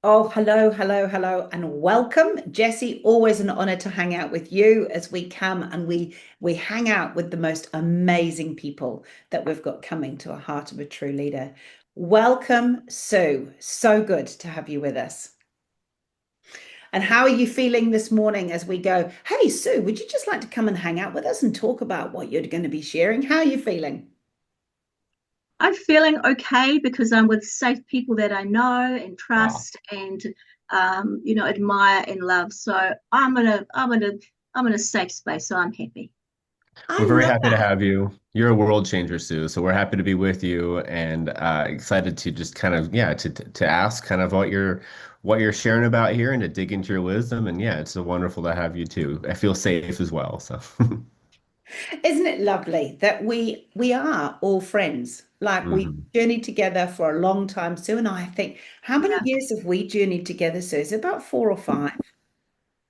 Oh, hello, hello, hello, and welcome, Jessie. Always an honor to hang out with you as we come and we hang out with the most amazing people that we've got coming to a Heart of a True Leader. Welcome, Sue. So good to have you with us. And how are you feeling this morning as we go? Hey, Sue, would you just like to come and hang out with us and talk about what you're going to be sharing? How are you feeling? I'm feeling okay because I'm with safe people that I know and Oh, trust and admire and love. So I'm in a safe space, so I'm happy. I We're very love happy to that. have you. You're a world changer, Sue. So we're happy to be with you and excited to just kind of to ask kind of what you're sharing about here and to dig into your wisdom. And yeah, it's so wonderful to have you too. I feel safe as well. So Isn't it lovely that we are all friends? Like we've Mhm. journeyed together for a long time. Sue and I think, how many Yeah. years have we journeyed together, Sue? Is it about 4 or 5?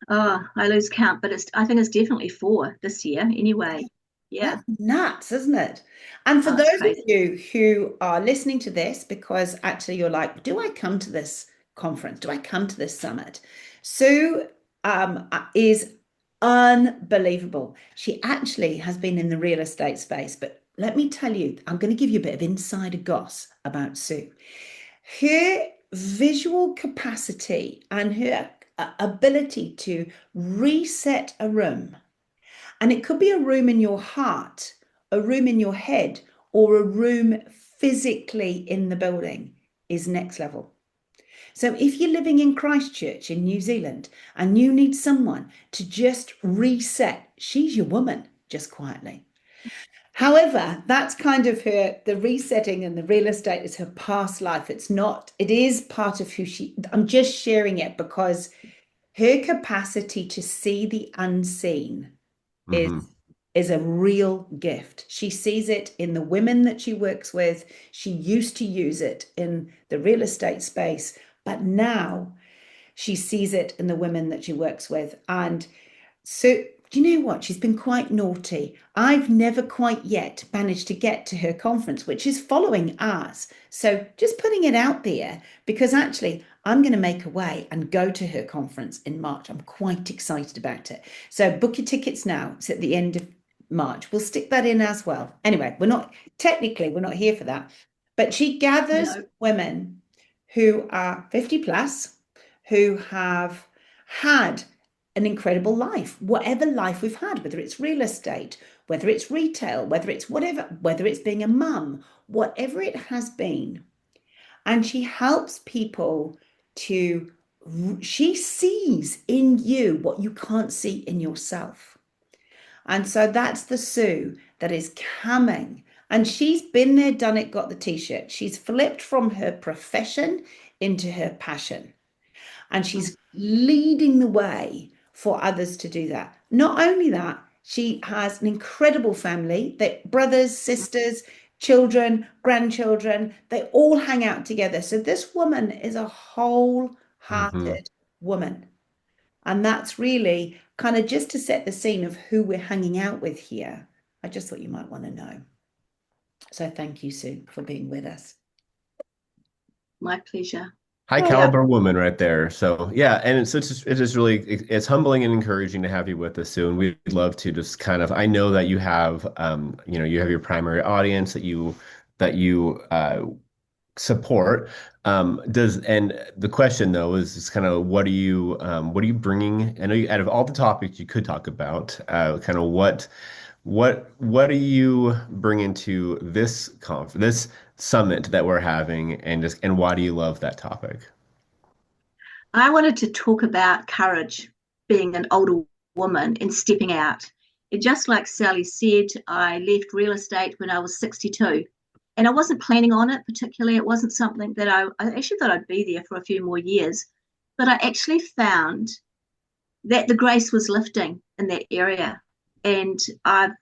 Oh, I lose count, but I think it's definitely 4 this year anyway. Yeah. That's nuts, isn't it? And for Oh, it's those of crazy. you who are listening to this, because actually you're like, do I come to this conference? Do I come to this summit? Sue is unbelievable. She actually has been in the real estate space, but let me tell you, I'm going to give you a bit of insider goss about Sue. Her visual capacity and her ability to reset a room, and it could be a room in your heart, a room in your head, or a room physically in the building, is next level. So if you're living in Christchurch in New Zealand and you need someone to just reset, she's your woman, just quietly. However, that's kind of the resetting, and the real estate is her past life. It's not, it is part of who I'm just sharing it because her capacity to see the unseen is Mhm. is a real gift. She sees it in the women that she works with. She used to use it in the real estate space, but now she sees it in the women that she works with. And so, do you know what? She's been quite naughty. I've never quite yet managed to get to her conference, which is following ours. So, just putting it out there because actually, I'm going to make a way and go to her conference in March. I'm quite excited about it. So, book your tickets now. It's at the end of March. We'll stick that in as well. Anyway, we're not here for that. But she gathers No. women who are 50 plus, who have had an incredible life, whatever life we've had, whether it's real estate, whether it's retail, whether it's whatever, whether it's being a mum, whatever it has been. And she helps people to, she sees in you what you can't see in yourself. And so that's the Sue that is coming. And she's been there, done it, got the t-shirt. She's flipped from her profession into her passion, and she's leading the way for others to do that. Not only that, she has an incredible family that brothers, sisters, children, grandchildren, they all hang out together. So this woman is a Mhm. wholehearted woman. And that's really kind of just to set the scene of who we're hanging out with here. I just thought you might want to know. So thank you, Sue, for being with us. My pleasure. High Yeah. caliber woman right there. So yeah, and it's just really it's humbling and encouraging to have you with us, Sue. And we'd love to just kind of I know that you have you have your primary audience that you support. Does and the question though is just kind of what are you bringing? I know out of all the topics you could talk about, kind of what are you bringing to this summit that we're having, and why do you love that topic? I wanted to talk about courage, being an older woman and stepping out. And just like Sally said, I left real estate when I was 62. And I wasn't planning on it particularly. It wasn't something that I actually thought I'd be there for a few more years. But I actually found that the grace was lifting in that area. And I've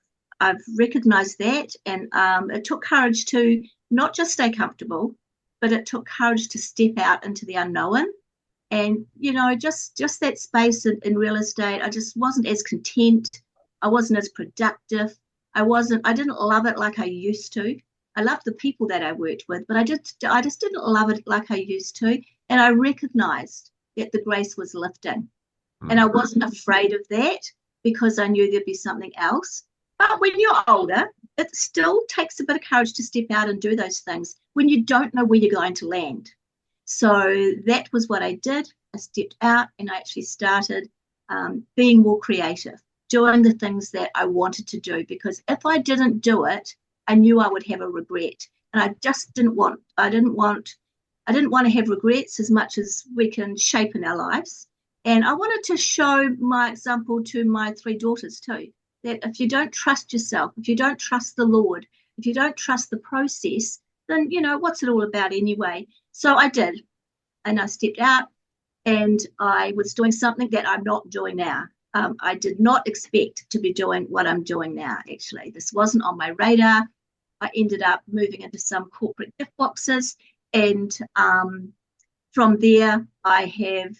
recognized that. And it took courage to not just stay comfortable, but it took courage to step out into the unknown. And just that space in real estate, I just wasn't as content. I wasn't as productive. I didn't love it like I used to. I loved the people that I worked with, but I just didn't love it like I used to. And I recognized that the grace was lifting. And I Mm. wasn't afraid of that because I knew there'd be something else. But when you're older, it still takes a bit of courage to step out and do those things when you don't know where you're going to land. So that was what I did. I stepped out and I actually started being more creative, doing the things that I wanted to do. Because if I didn't do it, I knew I would have a regret, and I just didn't want. I didn't want to have regrets as much as we can shape in our lives. And I wanted to show my example to my three daughters too, that if you don't trust yourself, if you don't trust the Lord, if you don't trust the process, then, what's it all about anyway? So I did. And I stepped out and I was doing something that I'm not doing now. I did not expect to be doing what I'm doing now, actually. This wasn't on my radar. I ended up moving into some corporate gift boxes. And from there, I have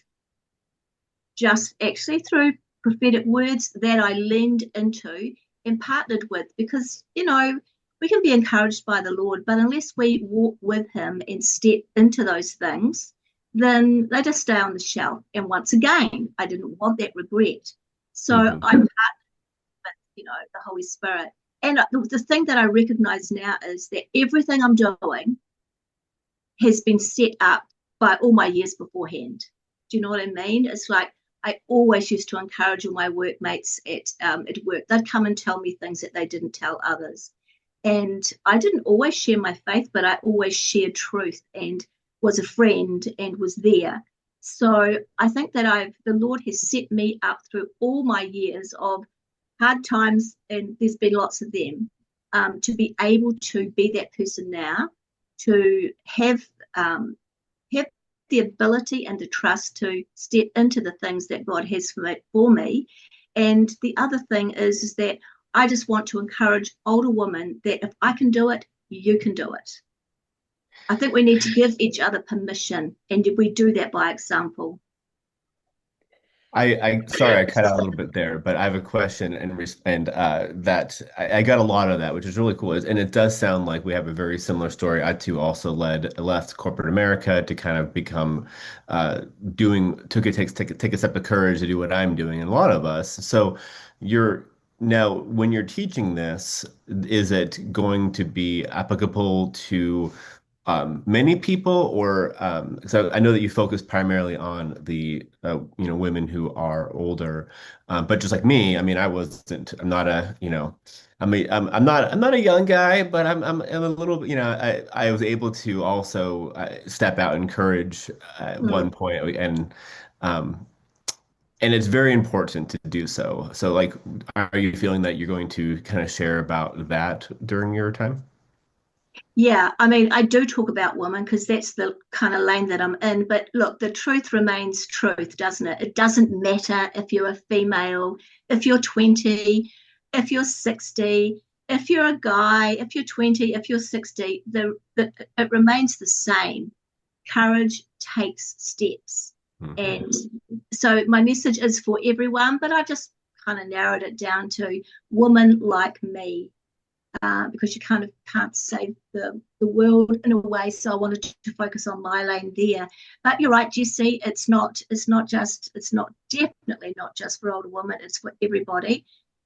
just actually through prophetic words that I leaned into and partnered with, because, we can be encouraged by the Lord, but unless we walk with Him and step into those things, then they just stay on the shelf. And once again, I didn't want that regret. So Mhm. I partnered with, the Holy Spirit. And the thing that I recognize now is that everything I'm doing has been set up by all my years beforehand. Do you know what I mean? It's like I always used to encourage all my workmates at work. They'd come and tell me things that they didn't tell others. And I didn't always share my faith, but I always shared truth and was a friend and was there. So I think that the Lord has set me up through all my years of hard times, and there's been lots of them, to be able to be that person now, to have the ability and the trust to step into the things that God has for me. And the other thing is that I just want to encourage older women that if I can do it, you can do it. I think we need to give each other permission, and we do that by example. I sorry I cut out a little bit there, but I have a question and that I got a lot of that, which is really cool. And it does sound like we have a very similar story. I too also left corporate America to kind of become doing take a step of courage to do what I'm doing, and a lot of us. So you're now when you're teaching this, is it going to be applicable to many people, or so I know that you focus primarily on the women who are older, but just like me, I mean, I'm not a, I'm not a young guy, but I'm a little, I was able to also step out and encourage at Mm. one point, um, and it's very important to do so. So, like, are you feeling that you're going to kind of share about that during your time? Yeah, I mean, I do talk about women because that's the kind of lane that I'm in. But look, the truth remains truth, doesn't it? It doesn't matter if you're a female, if you're 20, if you're 60, if you're a guy, if you're 20, if you're 60, it remains the same. Courage takes steps. Hmm. And so my message is for everyone, but I just kind of narrowed it down to women like me, because you kind of can't save the world in a way. So I wanted to focus on my lane there. But you're right, Jesse. It's not definitely not just for older women. It's for everybody.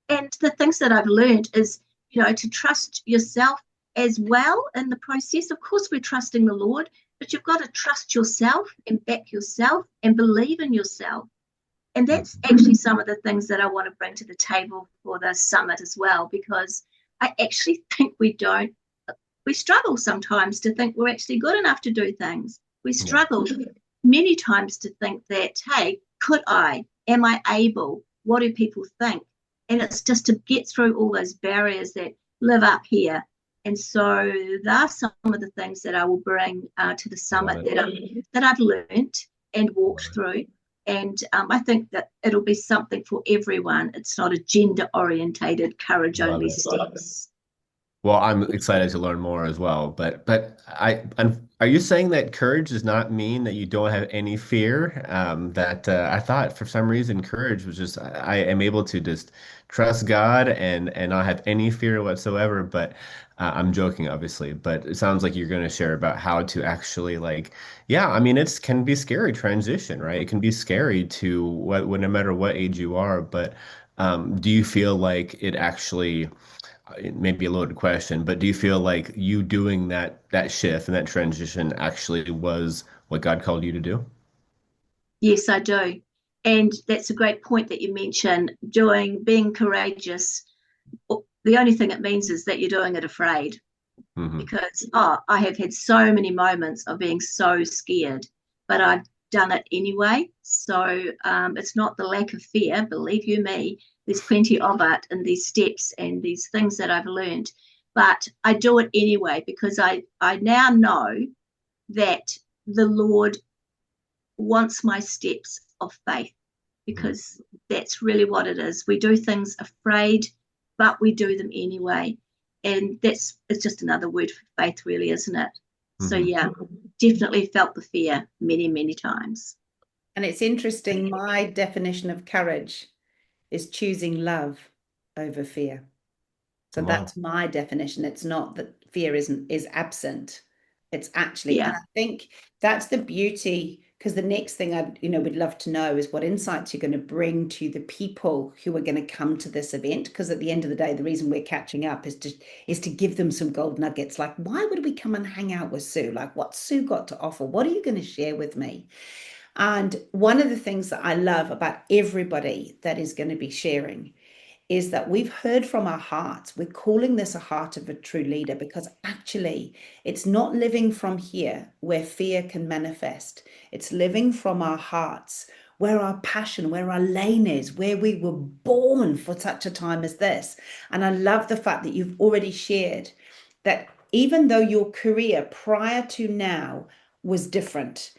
And the things that I've learned is, to trust yourself as well in the process. Of course, we're trusting the Lord, but you've got to trust yourself and back yourself and believe in yourself. And that's actually some of the things that I want to bring to the table for the summit as well, because I actually think we struggle sometimes to think we're actually good enough to do things. We Yeah. struggle many times to think that, hey, could I? Am I able? What do people think? And it's just to get through all those barriers that live up here. And so there are some of the things that I will bring to the I love summit it. that I've learned and walked Love it. through. And I think that it'll be something for everyone. It's not a gender orientated, courage Love only it. steps. Well, I'm excited to learn more as well. But are you saying that courage does not mean that you don't have any fear? That I thought for some reason courage was just I am able to just trust God and not have any fear whatsoever. But I'm joking, obviously, but it sounds like you're going to share about how to actually like, yeah, I mean, it's can be scary transition, right? It can be scary to no matter what age you are, but do you feel like it actually, it may be a loaded question, but do you feel like you doing that shift and that transition actually was what God called you to do? Yes, I do. And that's a great point that you mentioned. Being courageous, the only thing it means is that you're doing it afraid. Hmm. Because I have had so many moments of being so scared, but I've done it anyway. So it's not the lack of fear, believe you me. There's plenty of it in these steps and these things that I've learned. But I do it anyway because I now know that the Lord wants my steps of faith, because that's really what it is. We do things afraid, but we do them anyway. And it's just another word for faith, really, isn't it? So, Hmm. yeah, definitely felt the fear many, many times. And it's interesting, my definition of courage is choosing love over fear. So Wow. that's my definition. It's not that fear is absent. It's actually, and Yeah. I think that's the beauty, because the next thing I, would love to know is what insights you're going to bring to the people who are going to come to this event. Because at the end of the day, the reason we're catching up is to give them some gold nuggets. Like, why would we come and hang out with Sue? Like, what's Sue got to offer? What are you going to share with me? And one of the things that I love about everybody that is going to be sharing is that we've heard from our hearts. We're calling this a heart of a true leader because actually it's not living from here where fear can manifest. It's living from our hearts where our passion, where our lane is, where we were born for such a time as this. And I love the fact that you've already shared that even though your career prior to now was different,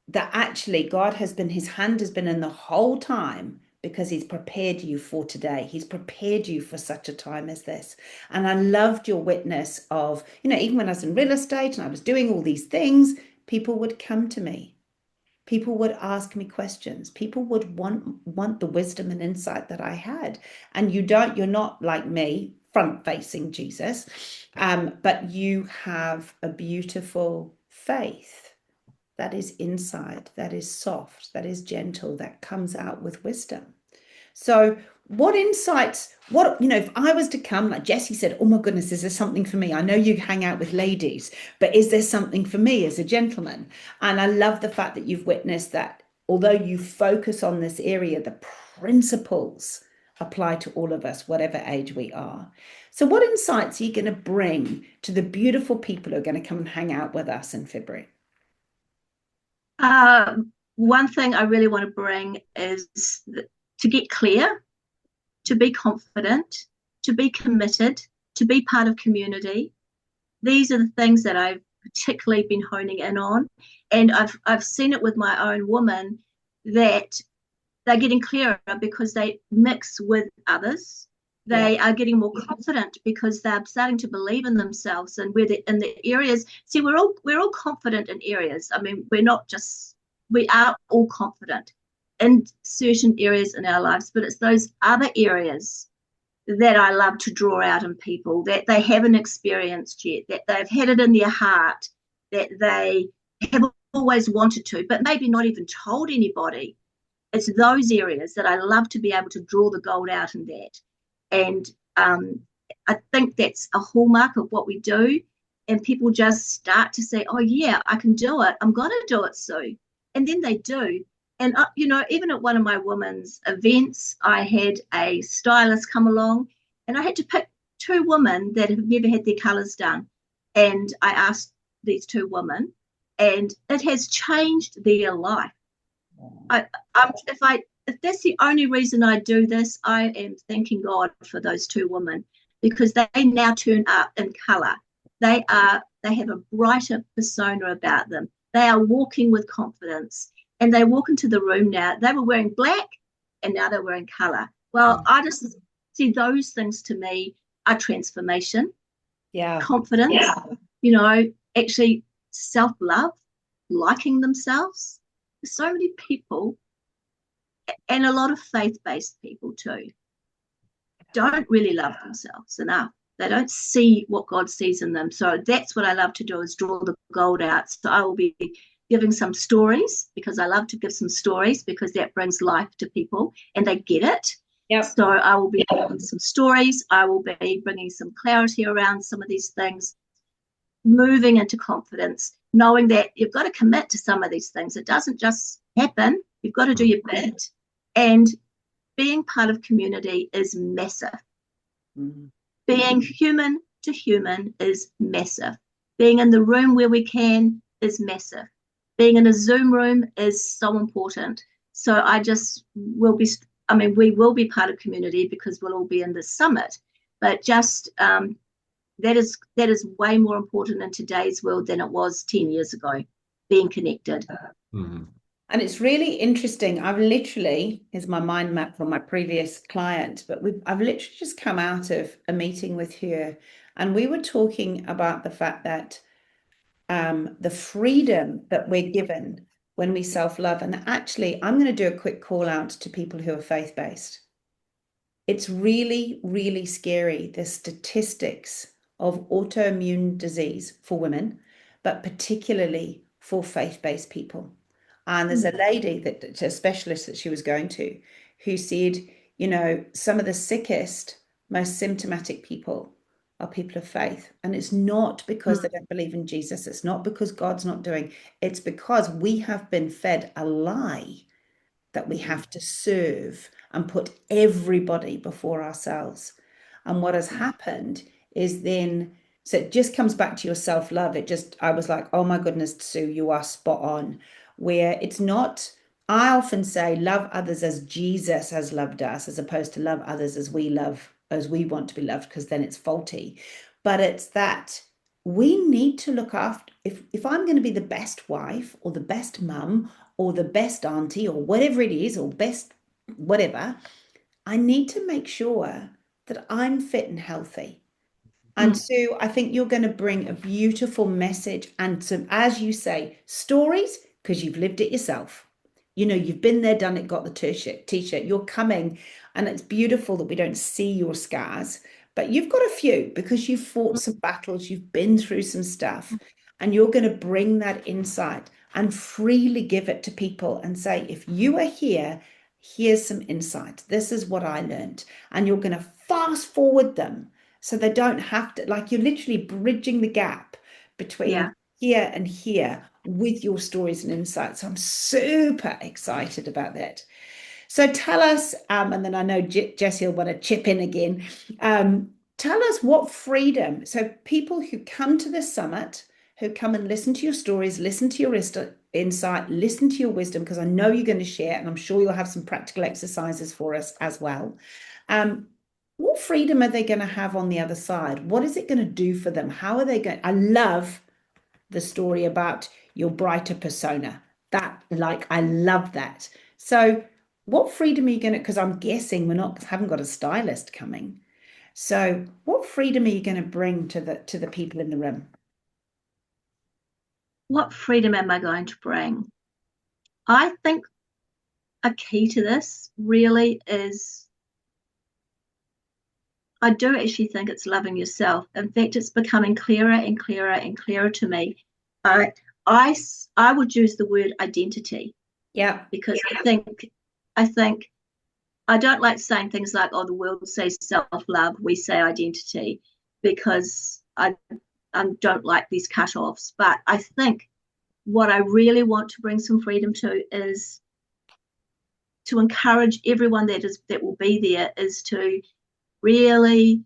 that actually God has been, his hand has been in the whole time because he's prepared you for today. He's prepared you for such a time as this. And I loved your witness of, even when I was in real estate and I was doing all these things, people would come to me. People would ask me questions. People would want the wisdom and insight that I had. And you're not like me, front facing Jesus, but you have a beautiful faith that is inside, that is soft, that is gentle, that comes out with wisdom. So, what insights, if I was to come, like Jesse said, oh my goodness, is there something for me? I know you hang out with ladies, but is there something for me as a gentleman? And I love the fact that you've witnessed that although you focus on this area, the principles apply to all of us, whatever age we are. So, what insights are you going to bring to the beautiful people who are going to come and hang out with us in February? One thing I really want to bring is to get clear, to be confident, to be committed, to be part of community. These are the things that I've particularly been honing in on. And I've seen it with my own woman that they're getting clearer because they mix with others. Yeah. They are getting more confident because they're starting to believe in themselves, and where in the areas. See, we're all confident in areas. I mean, we are all confident in certain areas in our lives, but it's those other areas that I love to draw out in people that they haven't experienced yet, that they've had it in their heart, that they have always wanted to, but maybe not even told anybody. It's those areas that I love to be able to draw the gold out in that. And I think that's a hallmark of what we do. And people just start to say, oh, yeah, I can do it. I'm going to do it, Sue. And then they do. And, even at one of my women's events, I had a stylist come along and I had to pick two women that have never had their colours done. And I asked these two women, and it has changed their life. I, if that's the only reason I do this, I am thanking God for those two women, because they now turn up in colour. They have a brighter persona about them. They are walking with confidence, and they walk into the room now. They were wearing black, and now they're wearing colour. Well, I just see those things to me are transformation, Yeah. confidence. Actually self-love, liking themselves. So many people, and a lot of faith-based people too, don't really love themselves enough. They don't see what God sees in them. So that's what I love to do, is draw the gold out. So I will be giving some stories, because I love to give some stories, because that brings life to people and they get it. Yep. So I will be giving some stories. I will be bringing some clarity around some of these things, moving into confidence, knowing that you've got to commit to some of these things. It doesn't just happen. You've got to do your bit. And being part of community is massive. Mm-hmm. Being human to human is massive. Being in the room where we can is massive. Being in a Zoom room is so important. So we will be part of community, because we'll all be in this summit. But just that is way more important in today's world than it was 10 years ago, being connected. Mm-hmm. And it's really interesting. Here's my mind map from my previous client, but I've literally just come out of a meeting with her, and we were talking about the fact that the freedom that we're given when we self-love. And actually, I'm going to do a quick call out to people who are faith-based. It's really, really scary, the statistics of autoimmune disease for women, but particularly for faith-based people. And there's a lady a specialist that she was going to, who said, some of the sickest, most symptomatic people are people of faith. And it's not because they don't believe in Jesus. It's not because God's not doing. It's because we have been fed a lie that we have to serve and put everybody before ourselves. And what has happened is then, so it just comes back to your self-love. I was like, oh my goodness, Sue, you are spot on. Where it's not, I often say, love others as Jesus has loved us, as opposed to love others as we want to be loved, because then it's faulty. But it's that we need to look after, if I'm going to be the best wife or the best mum or the best auntie or whatever it is, or best whatever, I need to make sure that I'm fit and healthy. And so I think you're going to bring a beautiful message and some, as you say, stories, because you've lived it yourself. You've been there, done it, got the t-shirt. You're coming, and it's beautiful that we don't see your scars, but you've got a few, because you've fought some battles, you've been through some stuff, and you're going to bring that insight and freely give it to people and say, if you are here, here's some insight. This is what I learned. And you're going to fast forward them, so they don't have to, like, you're literally bridging the gap between here and here with your stories and insights. So I'm super excited about that. So tell us, and then I know Jessie will want to chip in again. Tell us what freedom. So people who come to the summit, who come and listen to your stories, listen to your insight, listen to your wisdom, because I know you're going to share, and I'm sure you'll have some practical exercises for us as well. What freedom are they going to have on the other side? What is it going to do for them? How are they going? I love the story about your brighter persona. I love that. So what freedom are you going to, because I'm guessing haven't got a stylist coming. So what freedom are you going to bring to the people in the room? What freedom am I going to bring? I think a key to this really is, I do actually think it's loving yourself. In fact, it's becoming clearer and clearer and clearer to me. I would use the word identity. Yeah. Because I think I don't like saying things like, oh, the world says self-love, we say identity, because I don't like these cut-offs. But I think what I really want to bring some freedom to is to encourage everyone that will be there, is to really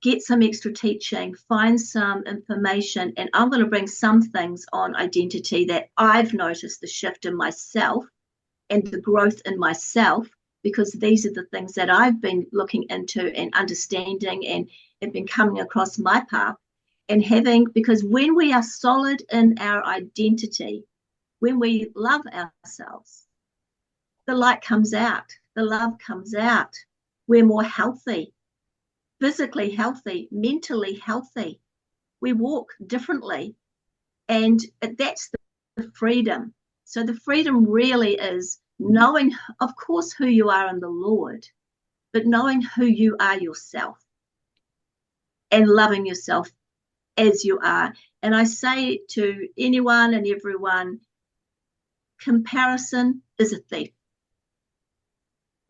get some extra teaching, find some information. And I'm going to bring some things on identity that I've noticed the shift in myself and the growth in myself, because these are the things that I've been looking into and understanding and have been coming across my path and having, because when we are solid in our identity, when we love ourselves, the light comes out, the love comes out. We're more healthy, physically healthy, mentally healthy. We walk differently. And that's the freedom. So the freedom really is knowing, of course, who you are in the Lord, but knowing who you are yourself. and loving yourself as you are. And I say to anyone and everyone, comparison is a thief.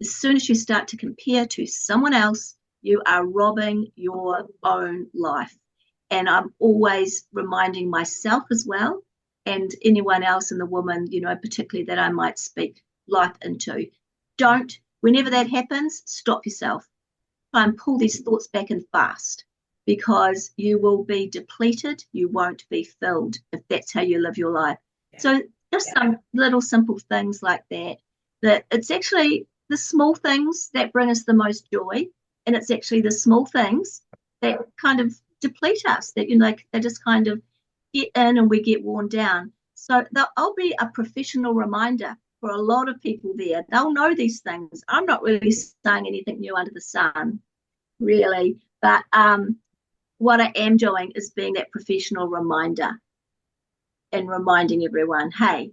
As soon as you start to compare to someone else, you are robbing your own life. And I'm always reminding myself as well, and anyone else in the woman, particularly that I might speak life into. Don't, whenever that happens, stop yourself. Try and pull these thoughts back in fast, because you will be depleted. You won't be filled if that's how you live your life. So just some little simple things like that, that it's actually the small things that bring us the most joy. And it's actually the small things that kind of deplete us, that, they just kind of get in and we get worn down. So I'll be a professional reminder for a lot of people there. They'll know these things. I'm not really saying anything new under the sun, really. But what I am doing is being that professional reminder and reminding everyone, hey,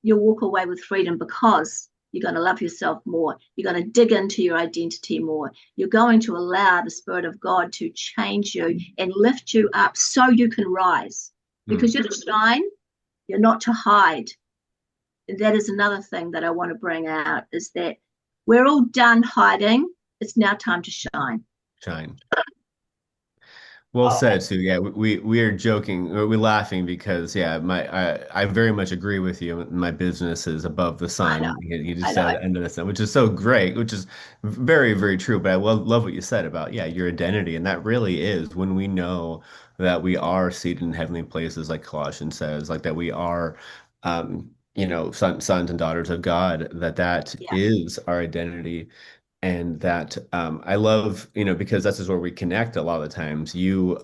you'll walk away with freedom because you're going to love yourself more. You're going to dig into your identity more. You're going to allow the Spirit of God to change you and lift you up so you can rise. Because you're to shine, you're not to hide. And that is another thing that I want to bring out, is that we're all done hiding. It's now time to shine. Shine. Well said, Sue. Yeah, we are joking, or we're laughing because yeah, I very much agree with you. My business is above the I know. sun. You I just know. said under the sun, which is so great, which is very, very true. But I love what you said about yeah, your identity, and that really is when we know that we are seated in heavenly places, like Colossians says, like that we are, sons and daughters of God. That Yeah. is our identity. And that I love, because this is where we connect a lot of the times. You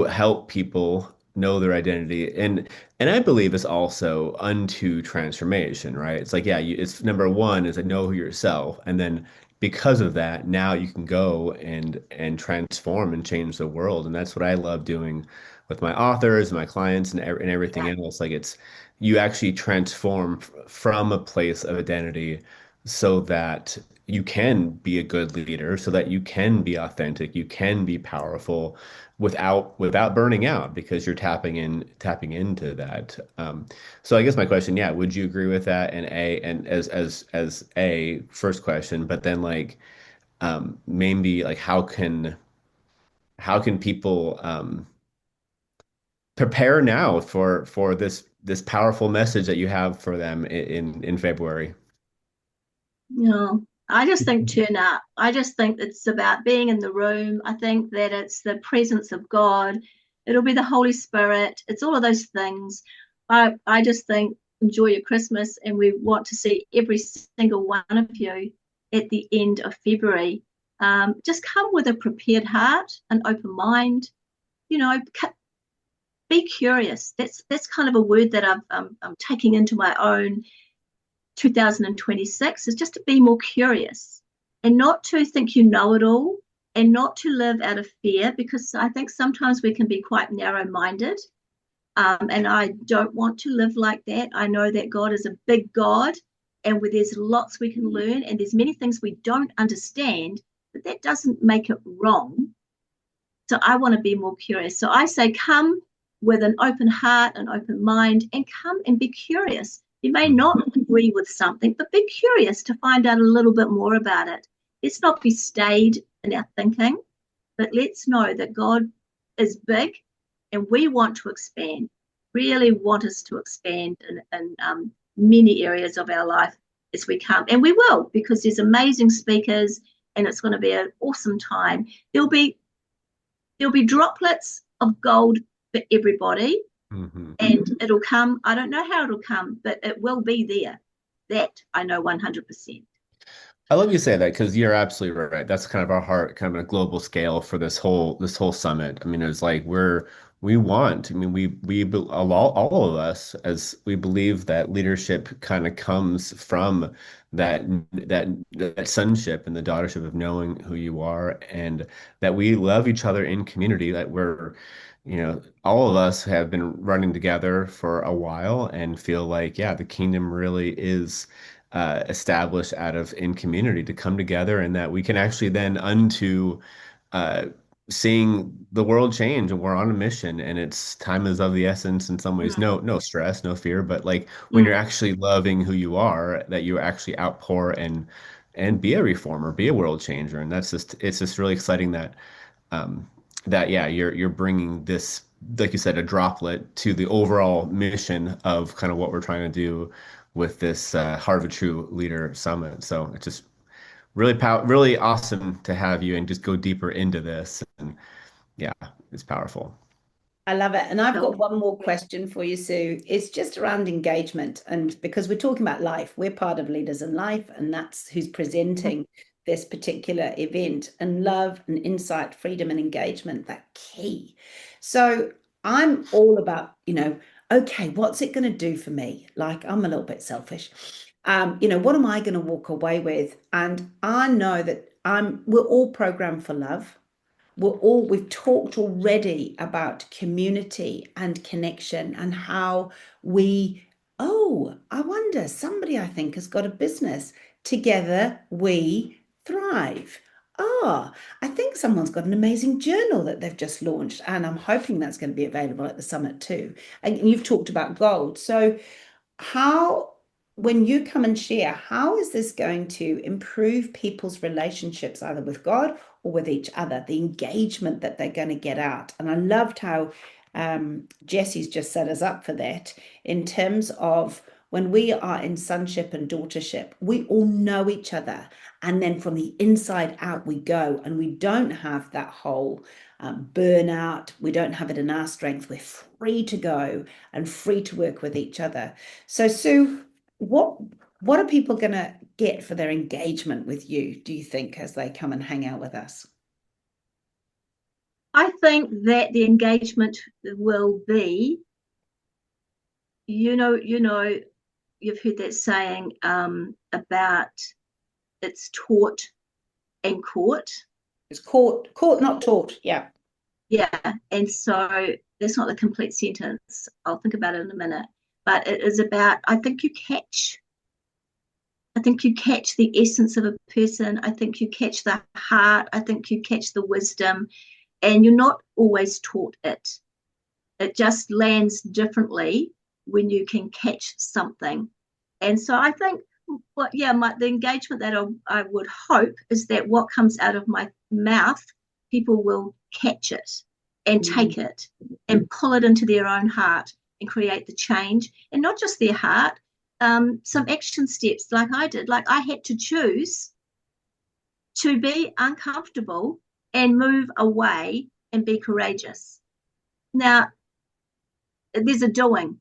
help people know their identity, and I believe it's also unto transformation, right? It's like, yeah, it's number one is to know yourself, and then because of that, now you can go and transform and change the world, and that's what I love doing with my authors, my clients, and everything Yeah. else. Like it's you actually transform from a place of identity so that you can be a good leader, so that you can be authentic, you can be powerful without burning out because you're tapping into that. So I guess my question, yeah, would you agree with that? And as a first question, but then like maybe like how can people prepare now for this powerful message that you have for them in February? No, I just think turn up. I just think it's about being in the room. I think that it's the presence of God. It'll be the Holy Spirit. It's all of those things. I just think enjoy your Christmas, and we want to see every single one of you at the end of February. Just come with a prepared heart, an open mind. You know, be curious. That's kind of a word that I'm taking into my own 2026, is just to be more curious and not to think you know it all, and not to live out of fear, because I think sometimes we can be quite narrow minded. And I don't want to live like that. I know that God is a big God, and where there's lots we can learn, and there's many things we don't understand, but that doesn't make it wrong. So I want to be more curious. So I say, come with an open heart, an open mind, and come and be curious. You may not agree with something, but be curious to find out a little bit more about it. Let's not be staid in our thinking, but let's know that God is big, and we want to expand, really want us to expand in many areas of our life as we come. And we will, because there's amazing speakers, and it's going to be an awesome time. There'll be droplets of gold for everybody, and it'll come. I don't know how it'll come, but it will be there. That I know 100%. I love you say that because you're absolutely right. That's kind of our heart, kind of a global scale for this whole summit. I mean, it's like we want. I mean, all of us, as we believe that leadership kind of comes from that sonship and the daughtership of knowing who you are, and that we love each other in community. That all of us have been running together for a while and feel like, yeah, the kingdom really is established out of in community to come together, and that we can actually then unto uh, seeing the world change, and we're on a mission, and it's time is of the essence in some ways. Mm, No stress, no fear, but like when you're mm. actually loving who you are, that you actually outpour and be a reformer, be a world changer, and that's just it's just really exciting that um, that yeah, you're bringing this, like you said, a droplet to the overall mission of kind of what we're trying to do with this Heart of a True Leader Summit. So it's just really awesome to have you and just go deeper into this. And yeah, it's powerful. I love it. And I've So, got one more question for you, Sue. It's just around engagement. And because we're talking about life, we're part of Leaders in Life, and that's who's presenting this particular event. And love and insight, freedom and engagement, that key. So I'm all about, okay, what's it going to do for me? Like, I'm a little bit selfish. What am I going to walk away with? And I know that we're all programmed for love. We've talked already about community and connection and how I wonder, somebody I think has got a business. Together we thrive. I think someone's got an amazing journal that they've just launched, and I'm hoping that's going to be available at the summit too. And you've talked about gold. So how, when you come and share, how is this going to improve people's relationships either with God or with each other, the engagement that they're going to get out? And I loved how Jesse's just set us up for that in terms of when we are in sonship and daughtership, we all know each other. And then from the inside out, we go, and we don't have that whole burnout. We don't have it in our strength. We're free to go and free to work with each other. So, Sue, what what are people going to get for their engagement with you, do you think, as they come and hang out with us? I think that the engagement will be, you've heard that saying about it's taught and caught. It's caught, not taught. Yeah. Yeah. And so that's not the complete sentence. I'll think about it in a minute. But it is about, I think you catch the essence of a person. I think you catch the heart. I think you catch the wisdom, and you're not always taught it. It just lands differently when you can catch something. And so I think, the engagement that I would hope is that what comes out of my mouth, people will catch it and Mm. take it and pull it into their own heart and create the change, and not just their heart. Some action steps, like I did, like I had to choose to be uncomfortable and move away and be courageous. Now, there's a doing.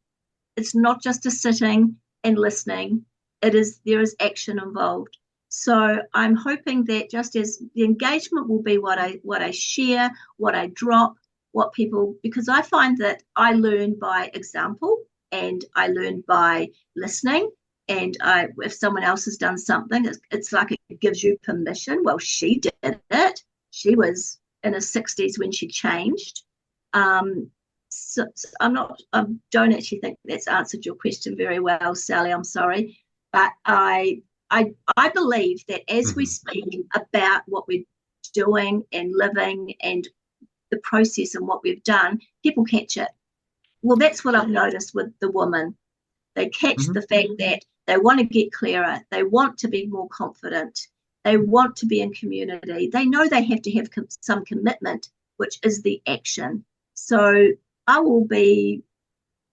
It's not just a sitting and listening. There is action involved. So I'm hoping that just as the engagement will be what I share, what I drop, what people, because I find that I learn by example and I learn by listening. And if someone else has done something, it's like it gives you permission. Well, she did it. She was in her 60s when she changed. So I don't actually think that's answered your question very well, Sally. I'm sorry, but I believe that as we Mhm. speak about what we're doing and living and the process and what we've done, people catch it. Well, that's what I've noticed with the women. They catch Mhm. the fact that they want to get clearer, they want to be more confident, they want to be in community. They know they have to have some commitment, which is the action. So I will be,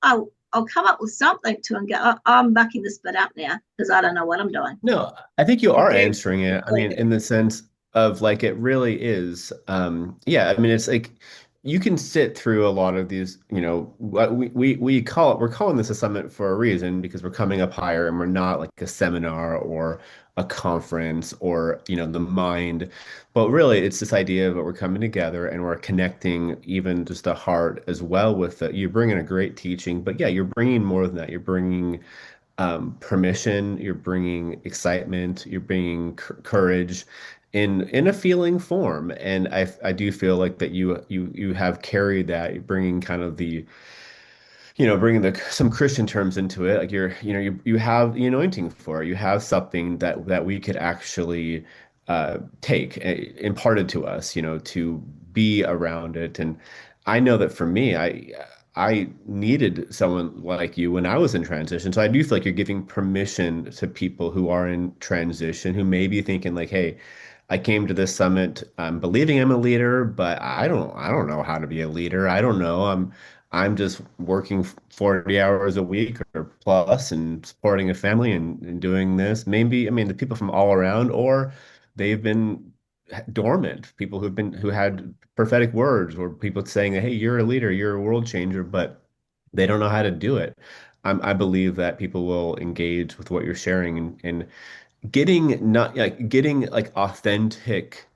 I'll come up with something to and go, I'm bucking this bit up now because I don't know what I'm doing. No, I think you You are do. answering it. I mean, Completely. in the sense of like it really is. Yeah, I mean, it's like you can sit through a lot of these, what we call it, we're calling this a summit for a reason because we're coming up higher and we're not like a seminar or a conference or, the mind. But really, it's this idea of we're coming together and we're connecting even just the heart as well with it. You're bringing a great teaching, but yeah, you're bringing more than that. You're bringing permission, you're bringing excitement, you're bringing courage in a feeling form, and I do feel like that you have carried that, you're bringing kind of the bringing some Christian terms into it, like you have the anointing for it. You have something that we could actually take imparted to us, to be around it. And I know that for me, I needed someone like you when I was in transition. So I do feel like you're giving permission to people who are in transition, who may be thinking like, hey, I came to this summit, I'm believing I'm a leader, but I don't know how to be a leader. I don't know. I'm just working 40 hours a week or plus and supporting a family and doing this. Maybe, I mean, the people from all around, or they've been dormant, people who had prophetic words, or people saying that, hey, you're a leader, you're a world changer, but they don't know how to do it. I believe that people will engage with what you're sharing, and getting like authentic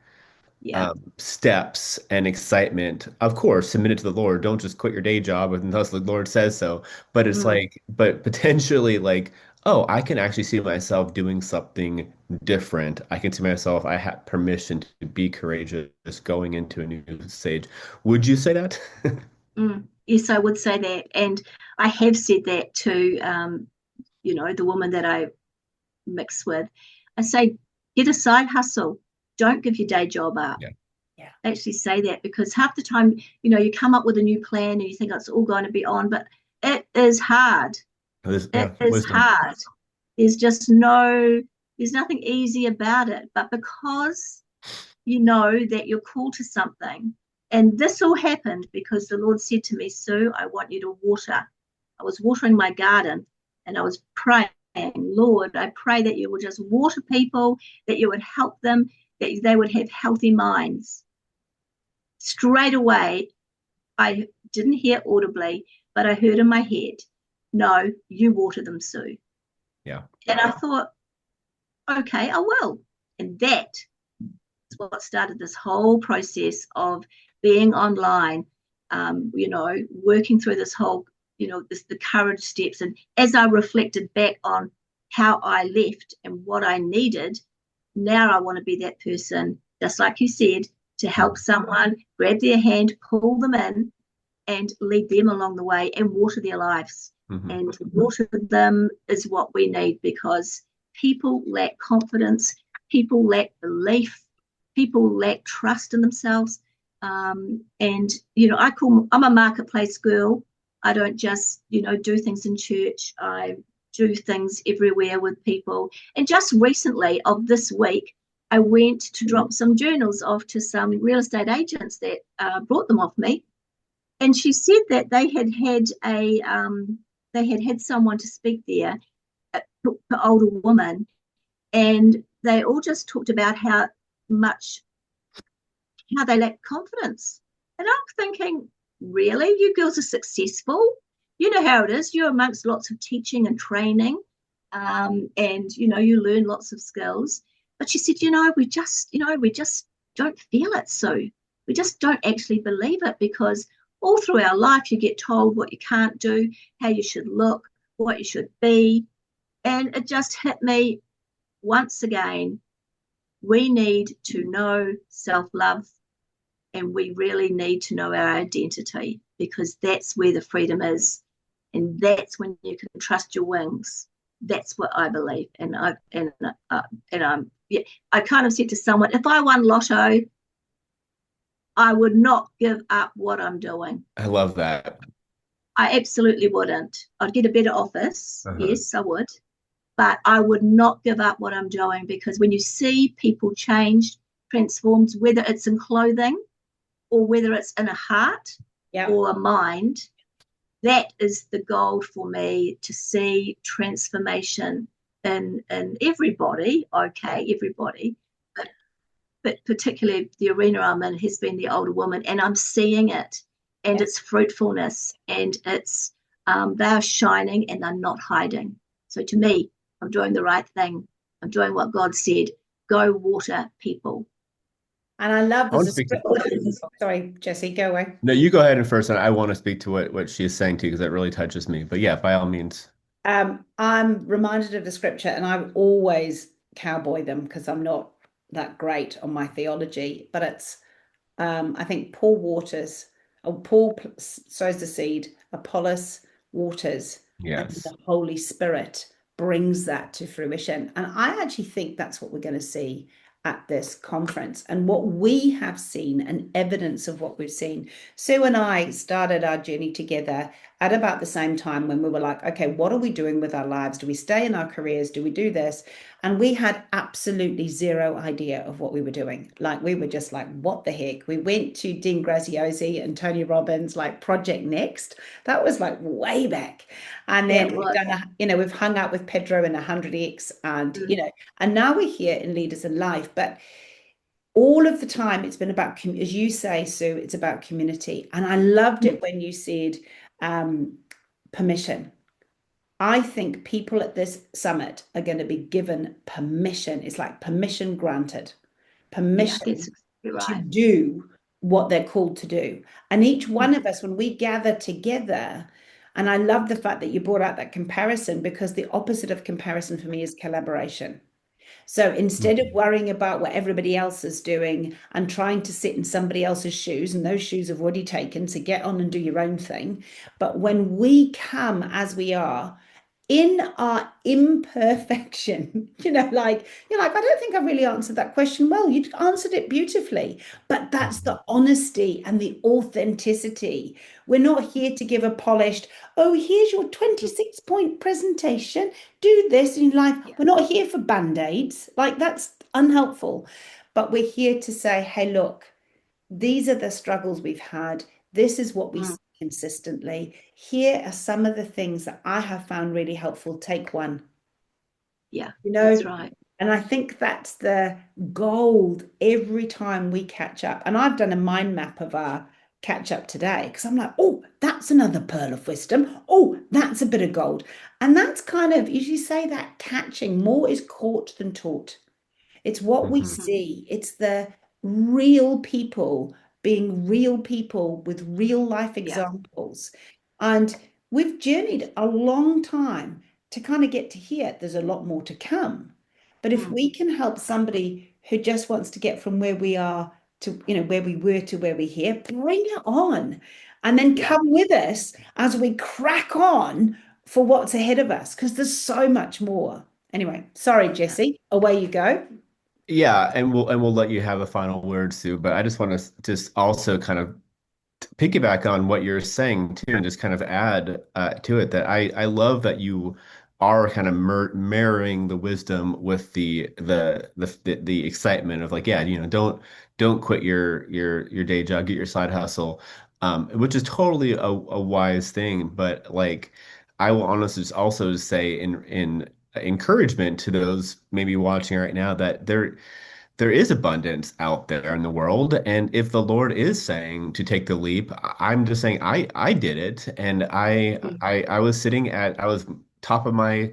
Yeah. steps and excitement. Of course, submit it to the Lord. Don't just quit your day job unless the Lord says so. But it's Mm. like, but potentially like, oh, I can actually see myself doing something different. I can see myself, I have permission to be courageous going into a new stage. Would you say that? Yes, I would say that. And I have said that to, the woman that I mix with. I say, get a side hustle. Don't give your day job up. Yeah. Yeah. I actually say that because half the time, you come up with a new plan and you think it's all going to be on, but it is hard. Yeah, It is wisdom. hard. There's just no, there's nothing easy about it. But because you know that you're called to something, and this all happened because the Lord said to me, Sue, I want you to water. I was watering my garden and I was praying, Lord, I pray that you would just water people, that you would help them, that they would have healthy minds. Straight away, I didn't hear audibly, but I heard in my head, no, you water them, Sue. Yeah. And I thought, okay, I will. And that is what started this whole process of being online, working through this whole, the courage steps. And as I reflected back on how I left and what I needed, now I want to be that person, just like you said, to help someone, grab their hand, pull them in, and lead them along the way and water their lives. Hmm. And water them is what we need because people lack confidence, people lack belief, people lack trust in themselves. I'm a marketplace girl. I don't just, do things in church. I do things everywhere with people. And just recently, of this week, I went to drop some journals off to some real estate agents that brought them off me, and she said that they had someone to speak there, to older women, and they all just talked about how they lack confidence. And I'm thinking, really, you girls are successful. You know how it is. You're amongst lots of teaching and training, and you learn lots of skills. But she said, we just don't feel it. So we just don't actually believe it because all through our life, you get told what you can't do, how you should look, what you should be. And it just hit me once again. We need to know self love, and we really need to know our identity because that's where the freedom is. And that's when you can trust your wings. That's what I believe. I kind of said to someone, if I won lotto, I would not give up what I'm doing. I love that. I absolutely wouldn't. I'd get a better office. Uh-huh. Yes, I would. But I would not give up what I'm doing because when you see people change, transformed, whether it's in clothing or whether it's in a heart Yeah. or a mind, that is the gold for me to see transformation in everybody. Okay, everybody, but particularly the arena I'm in has been the older woman, and I'm seeing it, and Yeah. its fruitfulness, and it's they are shining and they're not hiding. So to me, I'm doing the right thing. I'm doing what God said. Go water people. And I love I want there's to a speak to. scripture. Sorry, Jesse, go away. No, you go ahead and first, and I want to speak to what she is saying too, because that really touches me. But yeah, by all means. I'm reminded of the scripture, and I always cowboy them because I'm not that great on my theology. But it's, I think Paul waters, or sows the seed, Apollos waters, and Yes. the Holy Spirit brings that to fruition. And I actually think that's what we're going to see at this conference and what we have seen and evidence of what we've seen. Sue and I started our journey together at about the same time when we were like, okay, what are we doing with our lives? Do we stay in our careers? Do we do this? And we had absolutely zero idea of what we were doing. Like we were just like, what the heck? We went to Dean Graziosi and Tony Robbins, like Project Next. That was like way back. And Yeah, then it we've was. done, we've hung out with Pedro and 100X and, Mm, and now we're here in Leaders in Life. But all of the time, it's been about, as you say, Sue, it's about community. And I loved mm, it when you said um, permission. I think people at this summit are going to be given permission. It's like permission granted, yeah, that's permission exactly to right. do what they're called to do. And each one Mm, of us, when we gather together, and I love the fact that you brought out that comparison because the opposite of comparison for me is collaboration. So instead of Mhm. worrying about what everybody else is doing and trying to sit in somebody else's shoes, and those shoes have already taken, so get on and do your own thing. But when we come as we are, in our imperfection, like you're like, I don't think I really answered that question well. You answered it beautifully, but that's Mhm. the honesty and the authenticity. We're not here to give a polished, oh, here's your mm, 26-point presentation. Do this in life. yeah, We're not here for band-aids. Like that's unhelpful. But we're here to say, hey, look, these are the struggles we've had. This is what we mm, see consistently. Here are some of the things that I have found really helpful. Take one, yeah, you that's know, right. and I think that's the gold every time we catch up. And I've done a mind map of our catch up today because I'm like, oh, that's another pearl of wisdom. Oh, that's a bit of gold. And that's kind of, as you say, that catching more is caught than taught. It's what we Mhm. Mm, see. It's the real people being real people with real life yeah, examples. And we've journeyed a long time to kind of get to here. There's a lot more to come. But if mm, we can help somebody who just wants to get from where we are to, where we were to where we're here, bring it on. And then yeah. come with us as we crack on for what's ahead of us, because there's so much more. Anyway, sorry, Yeah. Jesse. Away you go. Yeah, and we'll let you have a final word, Sue. But I just want to just also kind of piggyback on what you're saying too, and just kind of add to it that I love that you are kind of marrying the wisdom with the excitement of like, yeah, don't quit your day job, get your side hustle, which is totally a wise thing. But like, I will honestly just also say in encouragement to those maybe watching right now that there is abundance out there in the world. And if the Lord is saying to take the leap, I'm just saying I did it. And Mm, I was I was top of my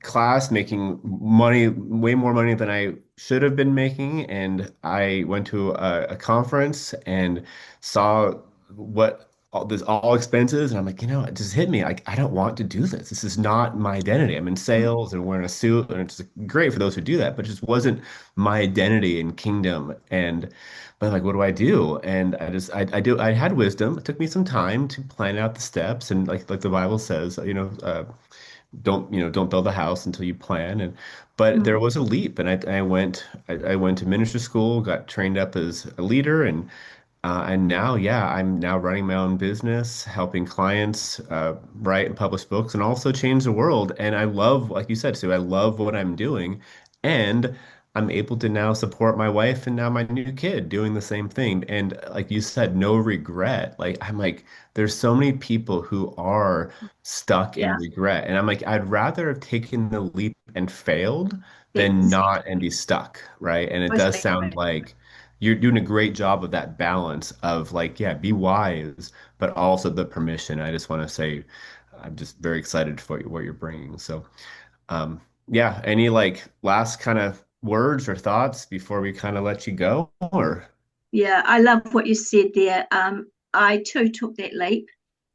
class making money, way more money than I should have been making. And I went to a conference and saw what all expenses. And I'm like, it just hit me. Like, I don't want to do this. This is not my identity. I'm in mm, sales and wearing a suit, and it's great for those who do that, but it just wasn't my identity in kingdom. But like, what do I do? And I had wisdom. It took me some time to plan out the steps. And like the Bible says, don't build a house until you plan. And but there mm, was a leap, and I went to ministry school, got trained up as a leader, and now, yeah, I'm now running my own business, helping clients write and publish books, and also change the world. And I love, like you said, Sue, I love what I'm doing, and I'm able to now support my wife and now my new kid doing the same thing. And like you said, no regret. Like I'm like, there's so many people who are stuck in yeah, regret, and I'm like, I'd rather have taken the leap and failed than not and exactly. be stuck, right? And it does Totally sound agree. like you're doing a great job of that balance of like, yeah, be wise, but also the permission. I just want to say, I'm just very excited for what you're bringing. So, yeah, any like last kind of words or thoughts before we kind of let you go? Or, Yeah, I love what you said there. I too took that leap,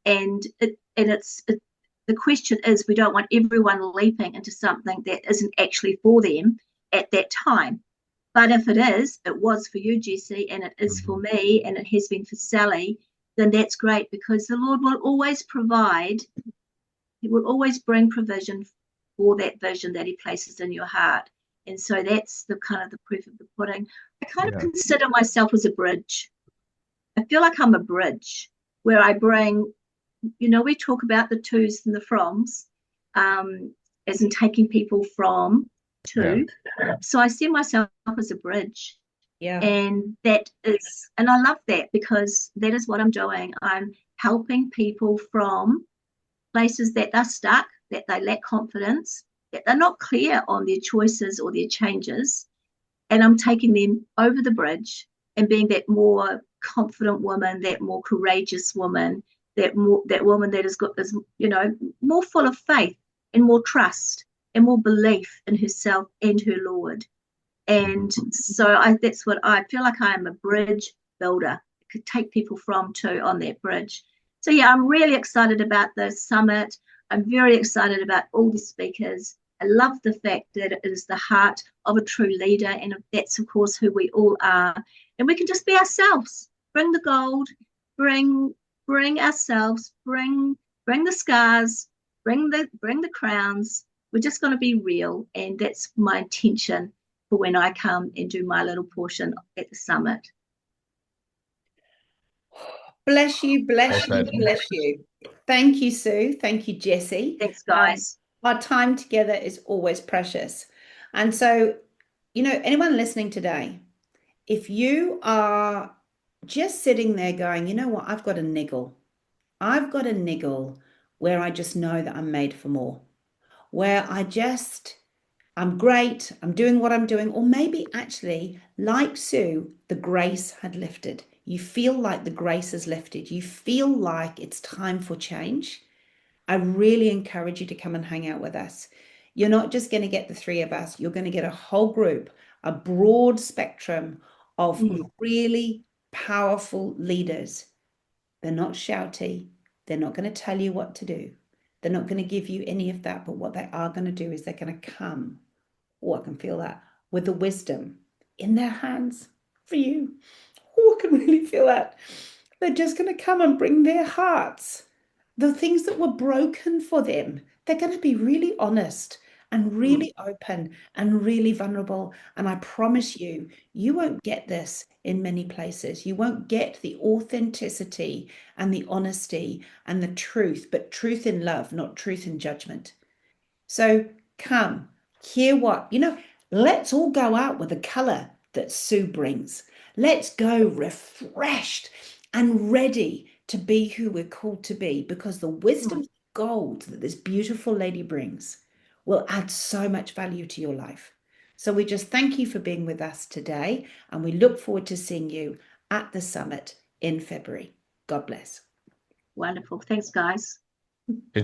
and the question is, we don't want everyone leaping into something that isn't actually for them at that time. But if it is, it was for you, Jesse, and it is for Mhm. me, and it has been for Sally, then that's great because the Lord will always provide. He will always bring provision for that vision that He places in your heart. And so that's the kind of the proof of the pudding. I kind of Yeah. consider myself as a bridge. I feel like I'm a bridge where I bring, we talk about the twos and the froms, as in taking people from Yeah. to. So I see myself as a bridge. Yeah. And I love that because that is what I'm doing. I'm helping people from places that they're stuck, that they lack confidence, that they're not clear on their choices or their changes. And I'm taking them over the bridge and being that more confident woman, that more courageous woman, that woman that is more full of faith and more trust and more belief in herself and her Lord. And so that's what I feel like. I am a bridge builder. I could take people from to on that bridge. So yeah, I'm really excited about the summit. I'm very excited about all the speakers. I love the fact that it is the heart of a true leader, and that's of course who we all are. And we can just be ourselves. Bring the gold, bring ourselves, bring the scars, bring the crowns. We're just going to be real, and that's my intention for when I come and do my little portion at the summit. Bless you, Well bless you, said. bless you. Thank you, Sue. Thank you, Jessie. Thanks, guys. Our time together is always precious. And so, anyone listening today, if you are just sitting there going, you know what, I've got a niggle where I just know that I'm made for more, where I'm great, I'm doing what I'm doing, or maybe actually, like Sue, the grace had lifted. You feel like the grace has lifted. You feel like it's time for change. I really encourage you to come and hang out with us. You're not just going to get the three of us, you're going to get a whole group, a broad spectrum of really powerful leaders. They're not shouty, they're not going to tell you what to do, they're not going to give you any of that. But what they are going to do is they're going to come, oh, I can feel that, with the wisdom in their hands for you. Oh, I can really feel that. They're just going to come and bring their hearts, the things that were broken for them. They're going to be really honest and really open and really vulnerable. And I promise you, you won't get this in many places. You won't get the authenticity and the honesty and the truth, but truth in love, not truth in judgment. So come, hear what, let's all go out with the color that Sue brings. Let's go refreshed and ready to be who we're called to be, because the wisdom gold that this beautiful lady brings will add so much value to your life. So we just thank you for being with us today, and we look forward to seeing you at the summit in February. God bless. Wonderful. Thanks, guys. Enjoy.